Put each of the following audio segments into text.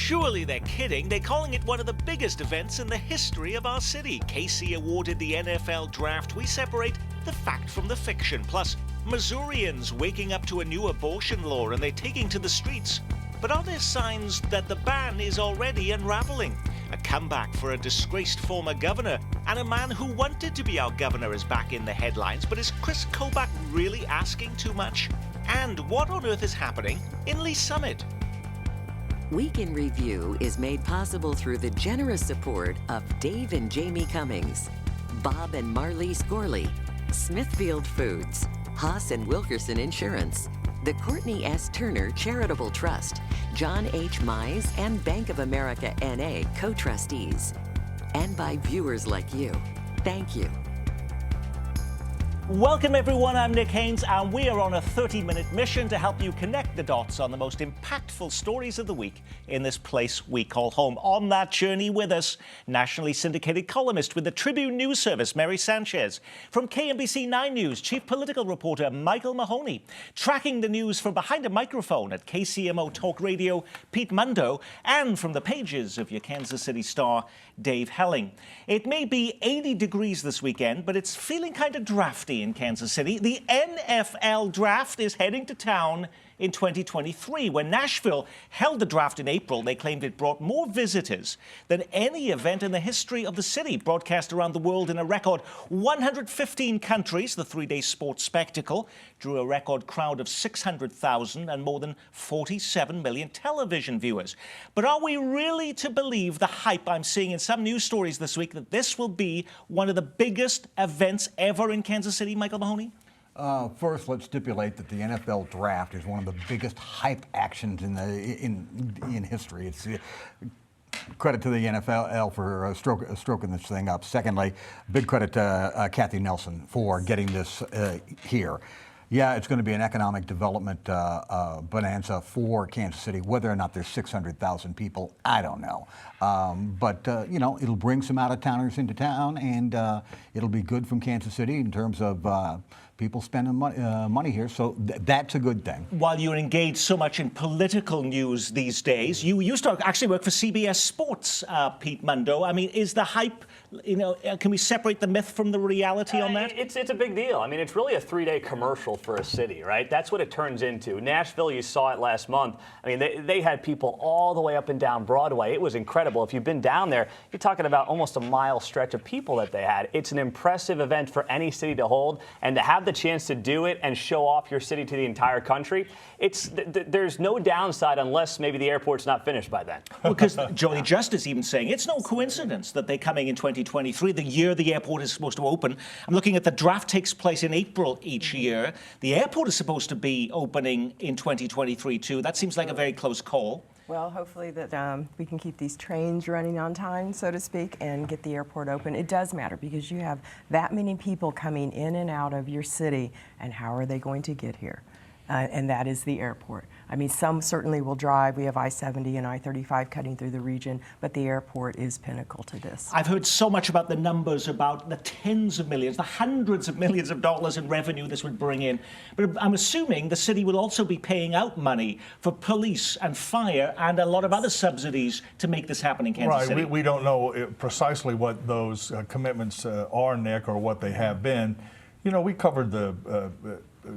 Surely they're kidding. They're calling it one of the biggest events in the history of our city. KC awarded the NFL draft. We separate the fact from the fiction. Plus, Missourians waking up to a new abortion law and they're taking to the streets. But are there signs that the ban is already unraveling? A comeback for a disgraced former governor, and a man who wanted to be our governor is back in the headlines. But is Chris Kobach really asking too much? And what on earth is happening in Lee Summit? Week in Review is made possible through the generous support of Dave and Jamie Cummings, Bob and Marlise Gorley, Smithfield Foods, Haas and Wilkerson Insurance, the Courtney S. Turner Charitable Trust, John H. Mize and Bank of America N.A. co-trustees, and by viewers like you. Thank you. Welcome everyone, I'm Nick Haynes, and we are on a 30-minute mission to help you connect the dots on the most impactful stories of the week in this place we call home. On that journey with us, nationally syndicated columnist with the Tribune News Service, Mary Sanchez. From KMBC 9 News, chief political reporter Michael Mahoney. Tracking the news from behind a microphone at KCMO Talk Radio, Pete Mundo. And from the pages of your Kansas City Star, Dave Helling. It may be 80 degrees this weekend, but it's feeling kind of drafty in Kansas City. The NFL draft is heading to town in 2023. When Nashville held the draft in April, they claimed it brought more visitors than any event in the history of the city, broadcast around the world in a record 115 countries. The three-day sports spectacle drew a record crowd of 600,000 and more than 47 million television viewers. But are we really to believe the hype I'm seeing in some news stories this week that this will be one of the biggest events ever in Kansas City, Michael Mahoney? First, let's stipulate that the NFL draft is one of the biggest hype actions in history. It's credit to the NFL for stroking this thing up. Secondly, big credit to Kathy Nelson for getting this here. Yeah, it's going to be an economic development bonanza for Kansas City. Whether or not there's 600,000 people, I don't know. But you know, it'll bring some out-of-towners into town, and it'll be good from Kansas City in terms of people spending money here. So that's a good thing. While you're engaged so much in political news these days, you used to actually work for CBS Sports, Pete Mundo. I mean, is the hype, you know, can we separate the myth from the reality on that? It's a big deal. I mean, it's really a three-day commercial for a city, right? That's what it turns into. Nashville, you saw it last month. I mean, they had people all the way up and down Broadway. It was incredible. If you've been down there, you're talking about almost a mile stretch of people that they had. It's an impressive event for any city to hold, and to have the chance to do it and show off your city to the entire country, there's no downside unless maybe the airport's not finished by then. Well, because Joni Justice even saying it's no coincidence that they're coming in 2023, the year the airport is supposed to open. I'm looking at the draft takes place in April each year. The airport is supposed to be opening in 2023 too. That seems like a very close call. Well, hopefully that we can keep these trains running on time, so to speak, and get the airport open. It does matter because you have that many people coming in and out of your city, and how are they going to get here? And that is the airport. I mean, some certainly will drive. We have I-70 and I-35 cutting through the region, but the airport is pinnacle to this. I've heard so much about the numbers, about the tens of millions, the hundreds of millions of dollars in revenue this would bring in. But I'm assuming the city will also be paying out money for police and fire and a lot of other subsidies to make this happen in Kansas City. Right, we don't know precisely what those commitments are, Nick, or what they have been. You know, we covered the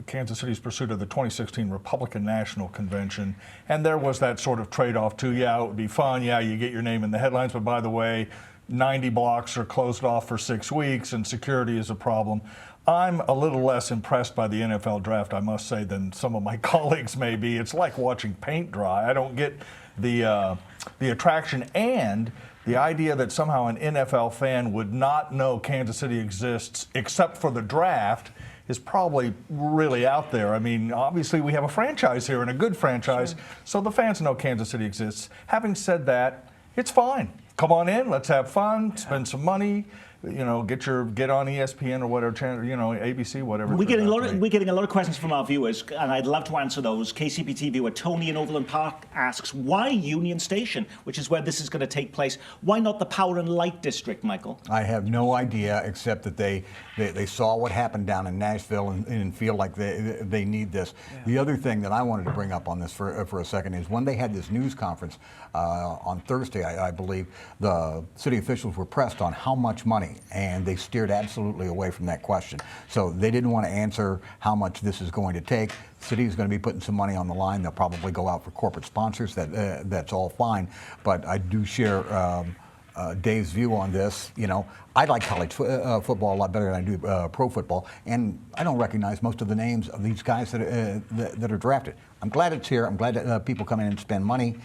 Kansas City's pursuit of the 2016 Republican National Convention, and there was that sort of trade-off too. Yeah, it would be fun. Yeah, you get your name in the headlines, but by the way, 90 blocks are closed off for 6 weeks, and security is a problem. I'm a little less impressed by the NFL draft, I must say, than some of my colleagues may be. It's like watching paint dry. I don't get the attraction, and the idea that somehow an NFL fan would not know Kansas City exists except for the draft is probably really out there. I mean, obviously we have a franchise here, and a good franchise, so the fans know Kansas City exists. Having said that, it's fine. Come on in, let's have fun, spend some money, get on ESPN or whatever channel, ABC, whatever. We're getting a lot of questions from our viewers, and I'd love to answer those. KCPT viewer Tony in Overland Park asks, why Union Station, which is where this is going to take place? Why not the Power and Light District, Michael? I have no idea, except that they saw what happened down in Nashville and feel like they need this. Yeah. The other thing that I wanted to bring up on this for a second is when they had this news conference on Thursday, I believe, the city officials were pressed on how much money, and they steered absolutely away from that question. So they didn't want to answer how much this is going to take. The city is going to be putting some money on the line. They'll probably go out for corporate sponsors. That's all fine. But I do share Dave's view on this. I like college football a lot better than I do pro football, and I don't recognize most of the names of these guys that are drafted. I'm glad it's here. I'm glad that people come in and spend money.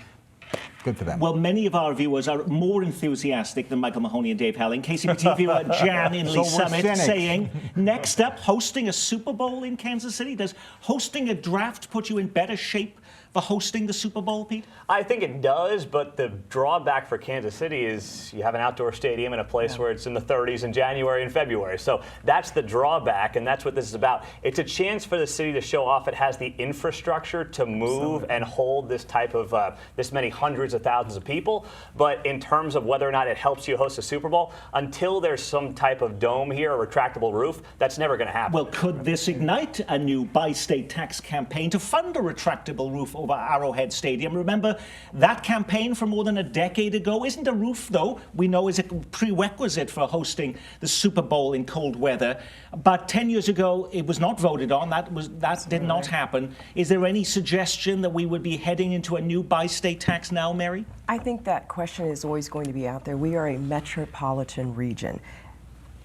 Good for them. Well, many of our viewers are more enthusiastic than Michael Mahoney and Dave Helling. KCPT viewer Jan in Lee Summit saying, next up, hosting a Super Bowl in Kansas City. Does hosting a draft put you in better shape for hosting the Super Bowl, Pete? I think it does, but the drawback for Kansas City is you have an outdoor stadium in a place where it's in the 30s in January and February. So that's the drawback, and that's what this is about. It's a chance for the city to show off it has the infrastructure to move and hold this type of, this many hundreds of thousands of people. But in terms of whether or not it helps you host a Super Bowl, until there's some type of dome here, a retractable roof, that's never going to happen. Well, could this ignite a new bi-state tax campaign to fund a retractable roof over Arrowhead Stadium? Remember that campaign from more than a decade ago? Isn't a roof, though, we know is a prerequisite for hosting the Super Bowl in cold weather. But 10 years ago, it was not voted on. That did not happen. Is there any suggestion that we would be heading into a new bi-state tax now, Mary? I think that question is always going to be out there. We are a metropolitan region.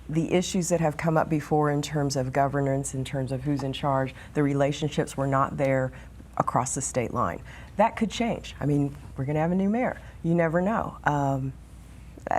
The issues that have come up before in terms of governance, in terms of who's in charge, the relationships were not there across the state line. That could change. I mean, we're going to have a new mayor. You never know.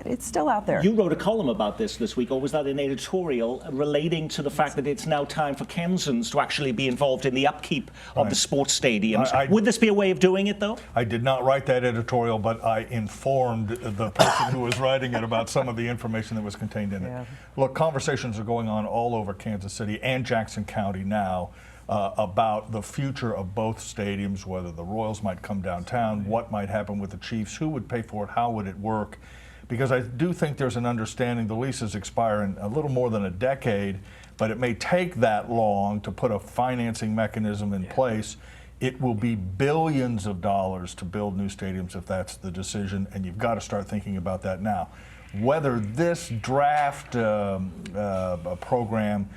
It's still out there. You wrote a column about this week, or was that an editorial relating to the fact that it's now time for Kansans to actually be involved in the upkeep of the sports stadiums? Would this be a way of doing it, though? I did not write that editorial, but I informed the person who was writing it about some of the information that was contained in it. Look, conversations are going on all over Kansas City and Jackson County now about the future of both stadiums, whether the Royals might come downtown, what might happen with the Chiefs, who would pay for it, how would it work. Because I do think there's an understanding the leases expire in a little more than a decade, but it may take that long to put a financing mechanism in place. It will be billions of dollars to build new stadiums if that's the decision, and you've got to start thinking about that now. Whether this draft program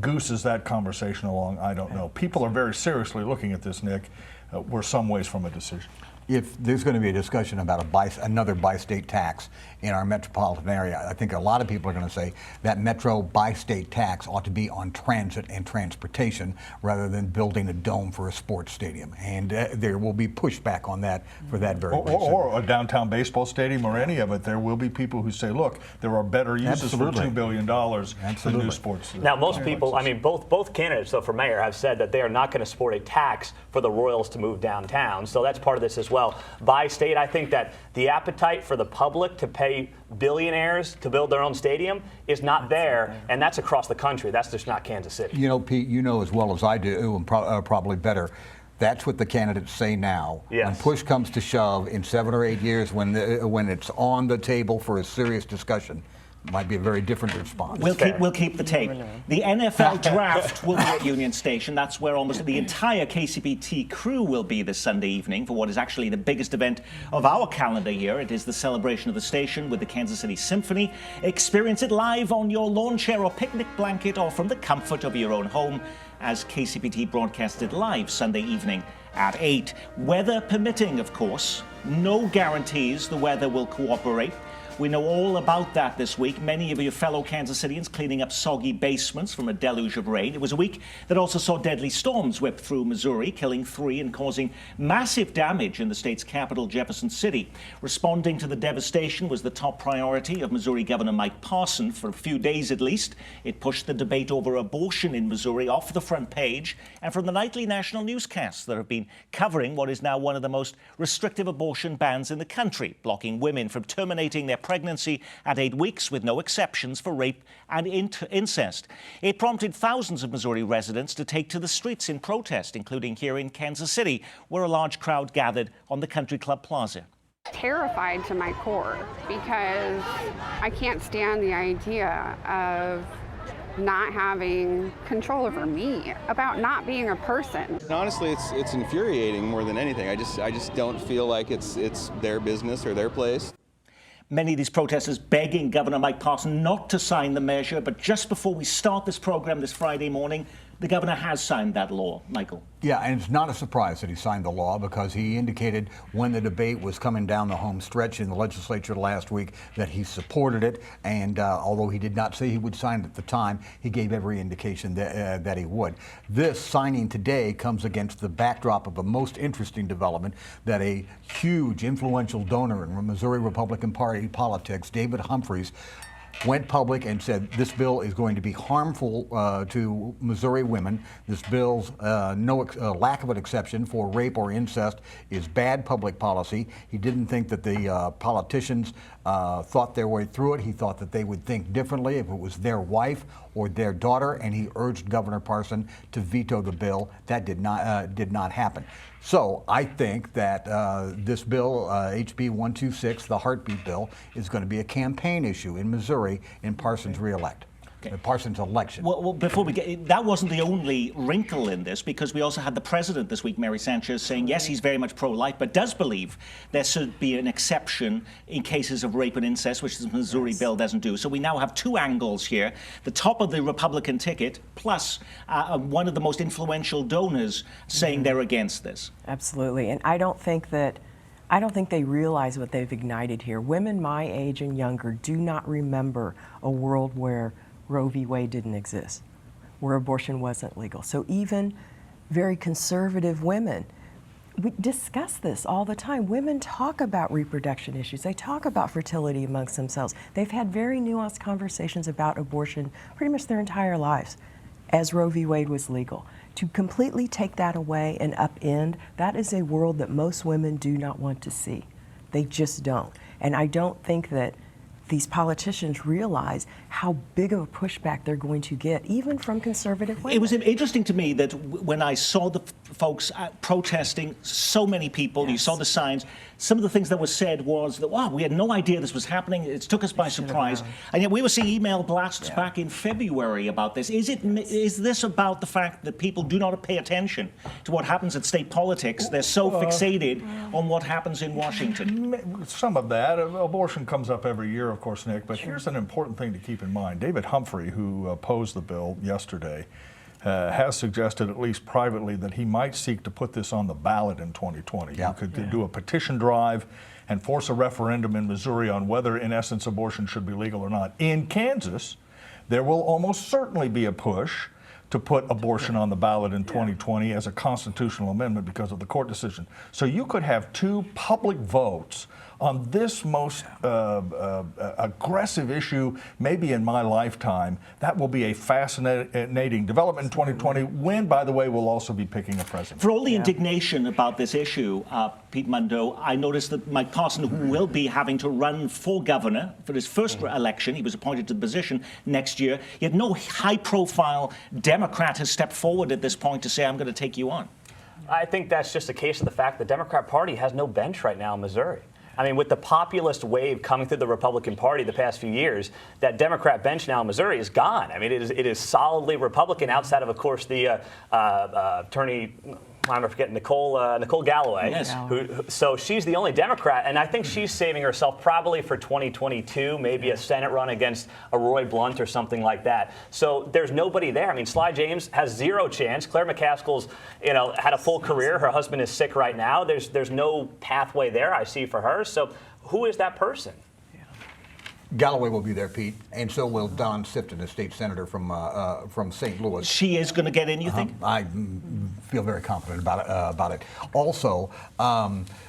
gooses that conversation along, I don't know. People are very seriously looking at this, Nick. We're some ways from a decision. If there's going to be a discussion about another bi-state tax in our metropolitan area, I think a lot of people are going to say that metro bi-state tax ought to be on transit and transportation rather than building a dome for a sports stadium. And there will be pushback on that for that very reason. Or a downtown baseball stadium or any of it. There will be people who say, look, there are better uses for $2 billion than new sports. Now, most people, I mean, both candidates, though, for mayor have said that they are not going to support a tax for the Royals to move downtown. So that's part of this as well. By state, I think that the appetite for the public to pay billionaires to build their own stadium is not there, and that's across the country. That's just not Kansas City. You know, Pete, you know as well as I do, and probably better, that's what the candidates say now. Yes. When push comes to shove in 7 or 8 years, when it's on the table for a serious discussion, might be a very different response. We'll keep the tape. The NFL draft will be at Union Station. That's where almost the entire KCPT crew will be this Sunday evening for what is actually the biggest event of our calendar year. It is the celebration of the station with the Kansas City Symphony. Experience it live on your lawn chair or picnic blanket or from the comfort of your own home as KCPT broadcasts it live Sunday evening at 8. Weather permitting, of course. No guarantees the weather will cooperate. We know all about that this week. Many of your fellow Kansas Cityans cleaning up soggy basements from a deluge of rain. It was a week that also saw deadly storms whip through Missouri, killing 3 and causing massive damage in the state's capital, Jefferson City. Responding to the devastation was the top priority of Missouri Governor Mike Parson for a few days at least. It pushed the debate over abortion in Missouri off the front page and from the nightly national newscasts that have been covering what is now one of the most restrictive abortion bans in the country, blocking women from terminating their pregnancy at 8 weeks with no exceptions for rape and incest. It prompted thousands of Missouri residents to take to the streets in protest, including here in Kansas City, where a large crowd gathered on the Country Club Plaza. Terrified to my core because I can't stand the idea of not having control over me, about not being a person. Honestly, it's infuriating more than anything. I just don't feel like it's their business or their place. Many of these protesters begging Governor Mike Parson not to sign the measure, but just before we start this program this Friday morning, the governor has signed that law. Michael. Yeah, and it's not a surprise that he signed the law because he indicated when the debate was coming down the home stretch in the legislature last week that he supported it. And although he did not say he would sign it at the time, he gave every indication that he would. This signing today comes against the backdrop of a most interesting development that a huge influential donor in Missouri Republican Party politics, David Humphreys, went public and said this bill is going to be harmful to Missouri women. This bill's lack of an exception for rape or incest is bad public policy. He didn't think that the politicians thought their way through it. He thought that they would think differently if it was their wife or their daughter, and he urged Governor Parson to veto the bill. That did not happen. So I think that this bill, HB 126, the heartbeat bill, is going to be a campaign issue in Missouri in Parson's Parson's election. Well, before we get, that wasn't the only wrinkle in this, because we also had the president this week, Mary Sanchez, saying yes, he's very much pro-life, but does believe there should be an exception in cases of rape and incest, which the Missouri bill doesn't do. So we now have two angles here: the top of the Republican ticket, plus one of the most influential donors saying they're against this. Absolutely, and I don't think they realize what they've ignited here. Women my age and younger do not remember a world where Roe v. Wade didn't exist, where abortion wasn't legal. So even very conservative women, we discuss this all the time. Women talk about reproduction issues. They talk about fertility amongst themselves. They've had very nuanced conversations about abortion pretty much their entire lives as Roe v. Wade was legal. To completely take that away and upend, that is a world that most women do not want to see. They just don't. And I don't think that these politicians realize how big of a pushback they're going to get, even from conservative women. It was interesting to me that when I saw the folks protesting, so many people, Yes. you saw the signs, some of the things that was said was that, wow, we had no idea this was happening. It took us by surprise. And yet we were seeing email blasts back in February about this. Is this about the fact that people do not pay attention to what happens at state politics? They're so fixated on what happens in Washington. Some of that. Abortion comes up every year, of course, Nick, but here's an important thing to keep in mind. David Humphrey, who opposed the bill yesterday, has suggested, at least privately, that he might seek to put this on the ballot in 2020. Yeah. You could do a petition drive and force a referendum in Missouri on whether, in essence, abortion should be legal or not. In Kansas, there will almost certainly be a push to put abortion on the ballot in 2020 as a constitutional amendment because of the court decision. So you could have two public votes on this most aggressive issue, maybe in my lifetime. That will be a fascinating development in 2020, when, by the way, we'll also be picking a president. For all the indignation about this issue, Pete Mundo, I noticed that Mike Parson will be having to run for governor for his first election. He was appointed to the position next year. Yet no high-profile Democrat has stepped forward at this point to say, I'm going to take you on. I think that's just a case of the fact the Democrat Party has no bench right now in Missouri. I mean, with the populist wave coming through the Republican Party the past few years, that Democrat bench now in Missouri is gone. I mean, it is solidly Republican outside of course, the attorney, I'm forgetting, Nicole Galloway. Yes. So she's the only Democrat, and I think she's saving herself probably for 2022, maybe a Senate run against a Roy Blunt or something like that. So there's nobody there. I mean, Sly James has zero chance. Claire McCaskill's, had a full career. Her husband is sick right now. There's no pathway there I see for her. So who is that person? Galloway will be there, Pete, and so will Don Sifton, a state senator from St. Louis. She is going to get in, you think? I feel very confident about it. Also,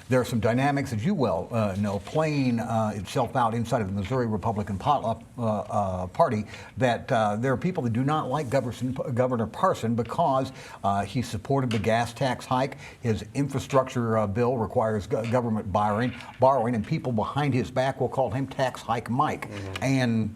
there are some dynamics, as you well know, playing itself out inside of the Missouri Republican Party, that there are people that do not like Governor Parson because he supported the gas tax hike. His infrastructure bill requires government borrowing, and people behind his back will call him Tax Hike Mike. And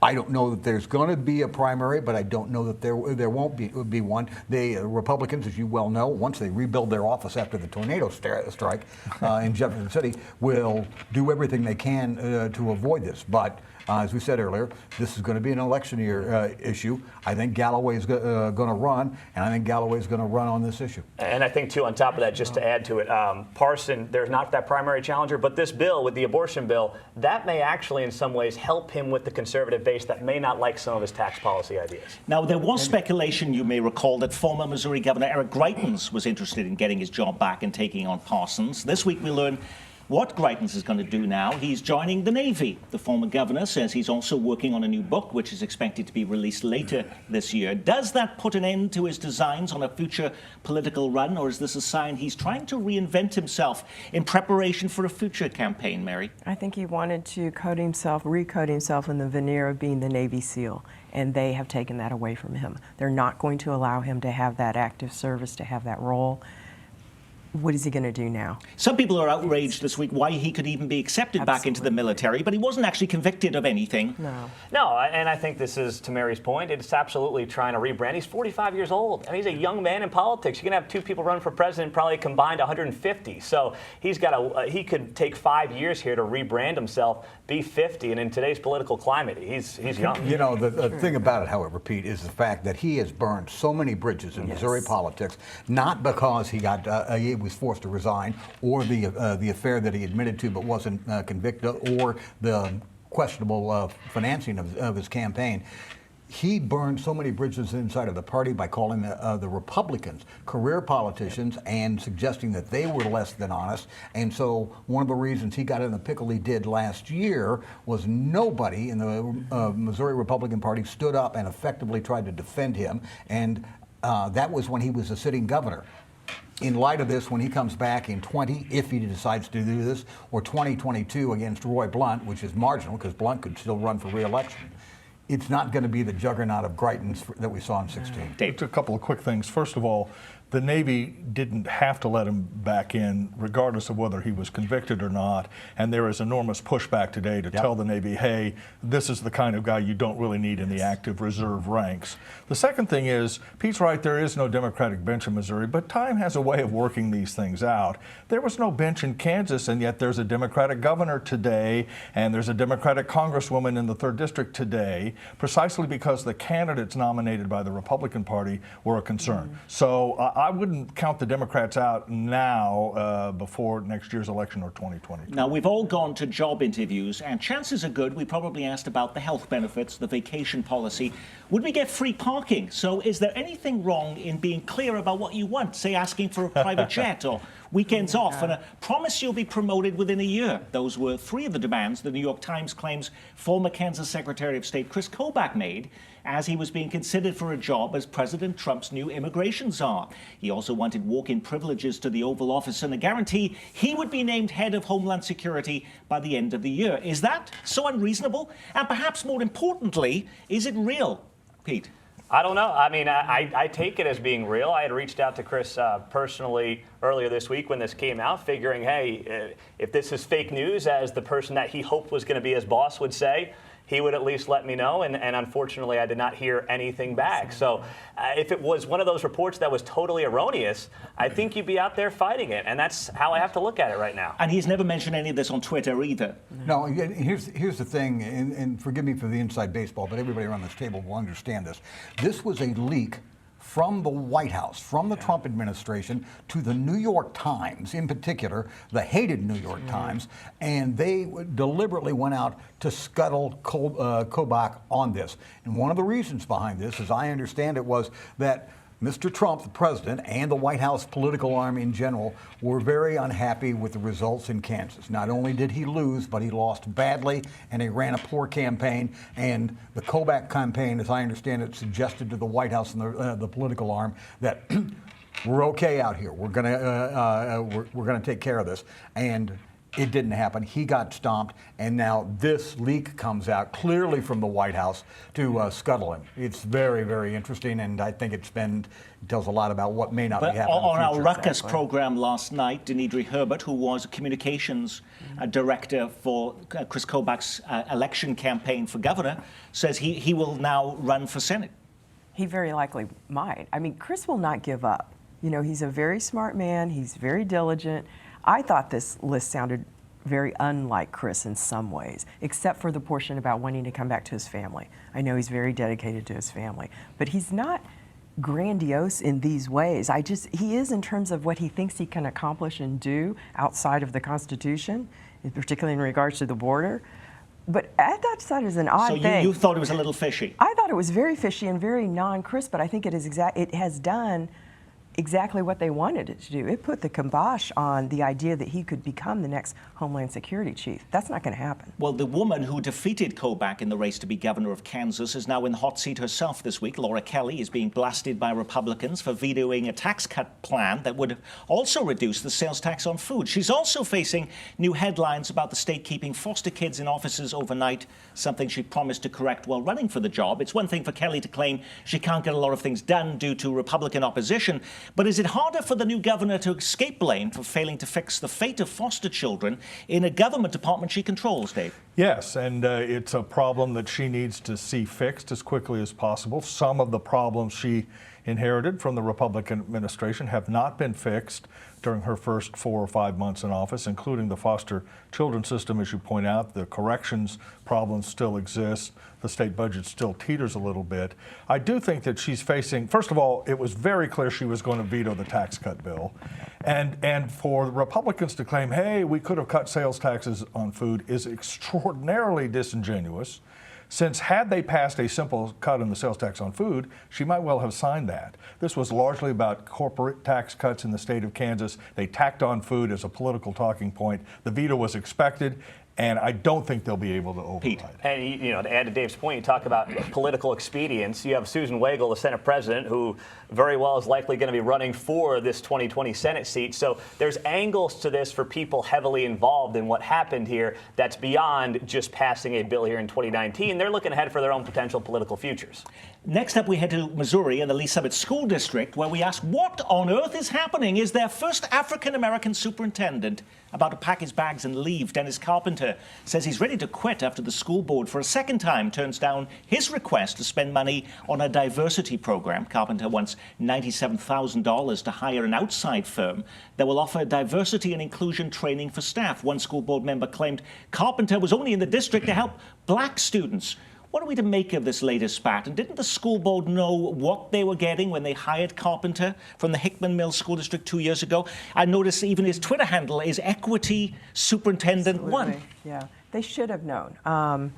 I don't know that there's going to be a primary, but I don't know that there won't be one. The Republicans, as you well know, once they rebuild their office after the tornado strike in Jefferson City, will do everything they can to avoid this. But as we said earlier, this is going to be an election year issue. I think Galloway is going to run, and I think Galloway is going to run on this issue. And I think, too, on top of that, just to add to it, Parson, there's not that primary challenger, but this bill, with the abortion bill, that may actually in some ways help him with the conservative base that may not like some of his tax policy ideas. Now, there was speculation, you may recall, that former Missouri Governor Eric Greitens was interested in getting his job back and taking on Parsons. This week we learned what Greitens is going to do now. He's joining the Navy. The former governor says he's also working on a new book, which is expected to be released later this year. Does that put an end to his designs on a future political run, or is this a sign he's trying to reinvent himself in preparation for a future campaign, Mary? I think he wanted to recode himself in the veneer of being the Navy SEAL, and they have taken that away from him. They're not going to allow him to have that active service, to have that role. What is he going to do now? Some people are outraged this week why he could even be accepted back into the military, but he wasn't actually convicted of anything. No, and I think this is, to Mary's point, it's absolutely trying to rebrand. He's 45 years old. I mean, he's a young man in politics. You're going to have two people run for president, probably combined 150. So he could take 5 years here to rebrand himself, be 50, and in today's political climate, he's young. You know, the thing about it, however, Pete, is the fact that he has burned so many bridges in Missouri politics, not because he was forced to resign, or the affair that he admitted to but wasn't convicted, or the questionable financing of his campaign. He burned so many bridges inside of the party by calling the Republicans career politicians and suggesting that they were less than honest. And so one of the reasons he got in the pickle he did last year was nobody in the Missouri Republican Party stood up and effectively tried to defend him. And that was when he was a sitting governor. In light of this, when he comes back in if he decides to do this, or 2022 against Roy Blunt, which is marginal because Blunt could still run for re-election, it's not going to be the juggernaut of Greitens that we saw in 16. Just a couple of quick things. First of all, the Navy didn't have to let him back in, regardless of whether he was convicted or not. And there is enormous pushback today to tell the Navy, hey, this is the kind of guy you don't really need in the active reserve ranks. The second thing is, Pete's right, there is no Democratic bench in Missouri, but time has a way of working these things out. There was no bench in Kansas, and yet there's a Democratic governor today, and there's a Democratic congresswoman in the 3rd District today, precisely because the candidates nominated by the Republican Party were a concern. So I wouldn't count the Democrats out now before next year's election or 2020. Now, we've all gone to job interviews, and chances are good we probably asked about the health benefits, the vacation policy. Would we get free parking? So is there anything wrong in being clear about what you want, say asking for a private jet or weekends off, and a promise you'll be promoted within a year? Those were 3 of the demands the New York Times claims former Kansas Secretary of State Chris Kobach made as he was being considered for a job as President Trump's new immigration czar. He also wanted walk-in privileges to the Oval Office and a guarantee he would be named head of Homeland Security by the end of the year. Is that so unreasonable? And perhaps more importantly, is it real? Pete? I don't know. I mean, I take it as being real. I had reached out to Chris personally earlier this week when this came out, figuring, hey, if this is fake news, as the person that he hoped was going to be his boss would say, he would at least let me know, and unfortunately I did not hear anything back. So if it was one of those reports that was totally erroneous, I think you'd be out there fighting it, and that's how I have to look at it right now. And he's never mentioned any of this on Twitter either. No, here's the thing, and forgive me for the inside baseball, but everybody around this table will understand this. This was a leak from the White House, from the Trump administration to the New York Times, in particular, the hated New York Times, and they deliberately went out to scuttle Kobach on this. And one of the reasons behind this, as I understand it, was that Mr. Trump, the president, and the White House political arm in general were very unhappy with the results in Kansas. Not only did he lose, but he lost badly, and he ran a poor campaign. And the Kobach campaign, as I understand it, suggested to the White House and the political arm that we're okay out here. We're gonna take care of this. And it didn't happen. He got stomped, and now this leak comes out clearly from the White House to scuttle him. It's very, very interesting, and I think it tells a lot about what may not But be happening on in the our future. Ruckus program last night, Denidre Herbert, who was a communications director for Chris Kobach's election campaign for governor, says he will now run for Senate. He very likely might. I mean, Chris will not give up. You know, he's a very smart man. He's very diligent. I thought this list sounded very unlike Chris in some ways, except for the portion about wanting to come back to his family. I know he's very dedicated to his family, but he's not grandiose in these ways. He is in terms of what he thinks he can accomplish and do outside of the Constitution, particularly in regards to the border. But I thought that is an odd thing. So you thought it was a little fishy? I thought it was very fishy and very non-Chris, but I think it has done exactly what they wanted it to do. It put the kibosh on the idea that he could become the next Homeland Security chief. That's not going to happen. Well, the woman who defeated Kobach in the race to be governor of Kansas is now in the hot seat herself this week. Laura Kelly is being blasted by Republicans for vetoing a tax cut plan that would also reduce the sales tax on food. She's also facing new headlines about the state keeping foster kids in offices overnight, something she promised to correct while running for the job. It's one thing for Kelly to claim she can't get a lot of things done due to Republican opposition, but is it harder for the new governor to escape blame for failing to fix the fate of foster children in a government department she controls, Dave? Yes, and it's a problem that she needs to see fixed as quickly as possible. Some of the problems she inherited from the Republican administration have not been fixed during her first 4 or 5 months in office, including the foster children system, as you point out. The corrections problems still exist. The state budget still teeters a little bit. I do think that she's facing, first of all, it was very clear she was going to veto the tax cut bill. And for the Republicans to claim, hey, we could have cut sales taxes on food is extraordinarily disingenuous. Since had they passed a simple cut in the sales tax on food, she might well have signed that. This was largely about corporate tax cuts in the state of Kansas. They tacked on food as a political talking point. The veto was expected, and I don't think they'll be able to override it. And, you know, to add to Dave's point, you talk about political expedience. You have Susan Wagle, the Senate president, who very well is likely going to be running for this 2020 Senate seat. So there's angles to this for people heavily involved in what happened here that's beyond just passing a bill here in 2019. They're looking ahead for their own potential political futures. Next up, we head to Missouri and the Lee Summit School District, where we ask what on earth is happening. Is their first African-American superintendent about to pack his bags and leave? Dennis Carpenter says he's ready to quit after the school board for a second time turns down his request to spend money on a diversity program. Carpenter wants $97,000 to hire an outside firm that will offer diversity and inclusion training for staff. One school board member claimed Carpenter was only in the district to help black students. What are we to make of this latest spat? And didn't the school board know what they were getting when they hired Carpenter from the Hickman Mills School District 2 years ago? I noticed even his Twitter handle is Equity Superintendent Absolutely. 1. Yeah, they should have known. I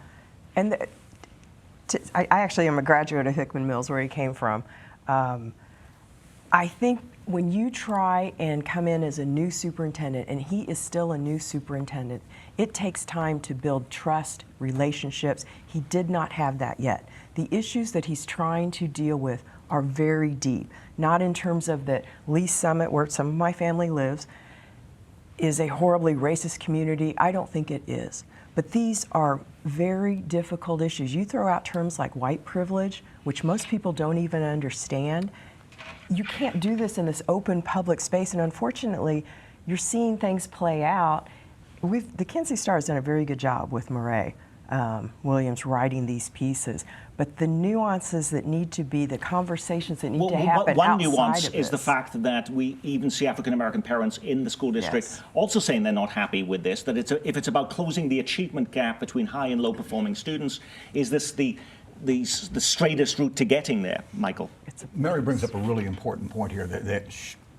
actually am a graduate of Hickman Mills, where he came from. I think when you try and come in as a new superintendent, and he is still a new superintendent, it takes time to build trust, relationships. He did not have that yet. The issues that he's trying to deal with are very deep, not in terms of that Lee Summit, where some of my family lives, is a horribly racist community. I don't think it is. But these are very difficult issues. You throw out terms like white privilege, which most people don't even understand. You can't do this in this open public space, and unfortunately, you're seeing things play out. The Kansas City Star has done a very good job with Murray Williams writing these pieces, but the nuances that need to be, the conversations that need to happen one outside nuance of is the this. fact that we even see African-American parents in the school district Yes. also saying they're not happy with this, that if it's about closing the achievement gap between high and low performing students, is this the straightest route to getting there, Michael? Mary brings up a really important point here that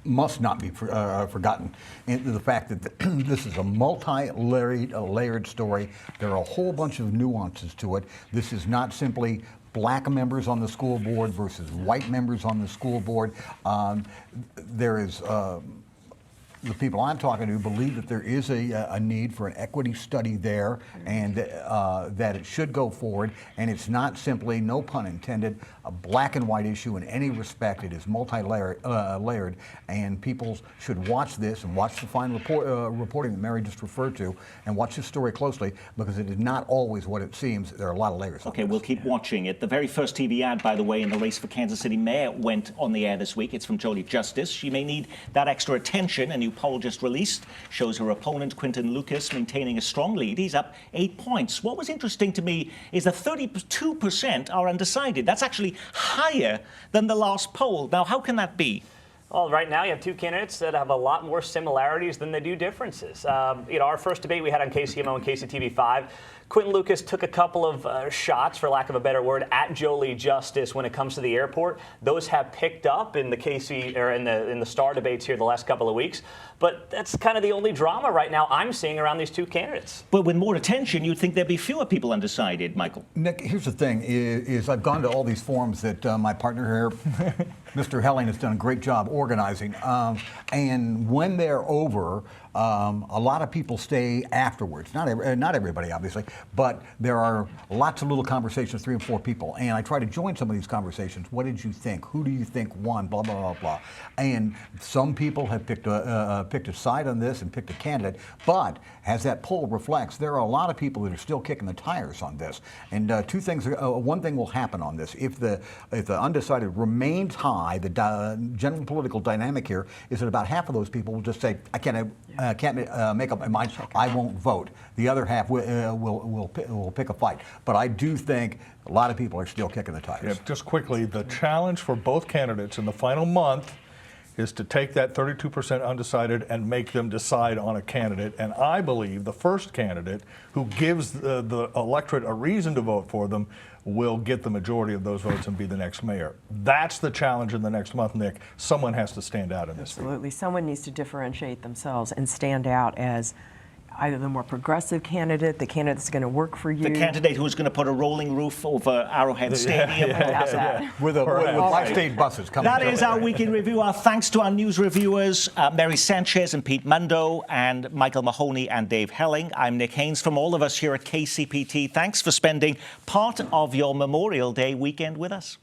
must not be forgotten. And the fact that this is a multi-layered story. There are a whole bunch of nuances to it. This is not simply black members on the school board versus white members on the school board. There is the people I'm talking to believe that there is a need for an equity study there, and that it should go forward. And it's not simply, no pun intended, a black and white issue in any respect. It is multi-layered, and people should watch this and watch the fine reporting that Mary just referred to, and watch this story closely, because it is not always what it seems. There are a lot of layers. Okay, we'll keep watching it. The very first TV ad, by the way, in the race for Kansas City mayor went on the air this week. It's from Jodie Justice. She may need that extra attention. A new poll just released shows her opponent, Quinton Lucas, maintaining a strong lead. He's up 8 points. What was interesting to me is that 32% are undecided. That's actually higher than the last poll. Now, how can that be? Well, right now you have two candidates that have a lot more similarities than they do differences. Our first debate we had on KCMO and KCTV5, Quinton Lucas took a couple of shots, for lack of a better word, at Jodie Justice when it comes to the airport. Those have picked up in the in the Star debates here the last couple of weeks. But that's kind of the only drama right now I'm seeing around these two candidates. But with more attention, you'd think there'd be fewer people undecided, Michael. Nick, here's the thing: is I've gone to all these forums that my partner here, Mr. Helling, has done a great job organizing, and when they're over, a lot of people stay afterwards. Not everybody, obviously, but there are lots of little conversations, 3 and 4 people, and I try to join some of these conversations. What did you think? Who do you think won? Blah blah blah blah. And some people have picked a side on this and picked a candidate, but as that poll reflects, there are a lot of people that are still kicking the tires on this. And two things. One thing will happen on this: if the undecided remains high, the general political dynamic here is that about half of those people will just say, I can't make up my mind, I won't vote. The other half will pick a fight. But I do think a lot of people are still kicking the tires. Yeah, just quickly, the challenge for both candidates in the final month is to take that 32% undecided and make them decide on a candidate. And I believe the first candidate who gives the electorate a reason to vote for them will get the majority of those votes and be the next mayor. That's the challenge in the next month, Nick. Someone has to stand out in this. Absolutely. Someone needs to differentiate themselves and stand out as either the more progressive candidate, the candidate that's going to work for you. The candidate who's going to put a rolling roof over Arrowhead Stadium. With five-state buses coming. That is our Week in Review. Our thanks to our news reviewers, Mary Sanchez and Pete Mundo, and Michael Mahoney and Dave Helling. I'm Nick Haynes. From all of us here at KCPT, thanks for spending part of your Memorial Day weekend with us.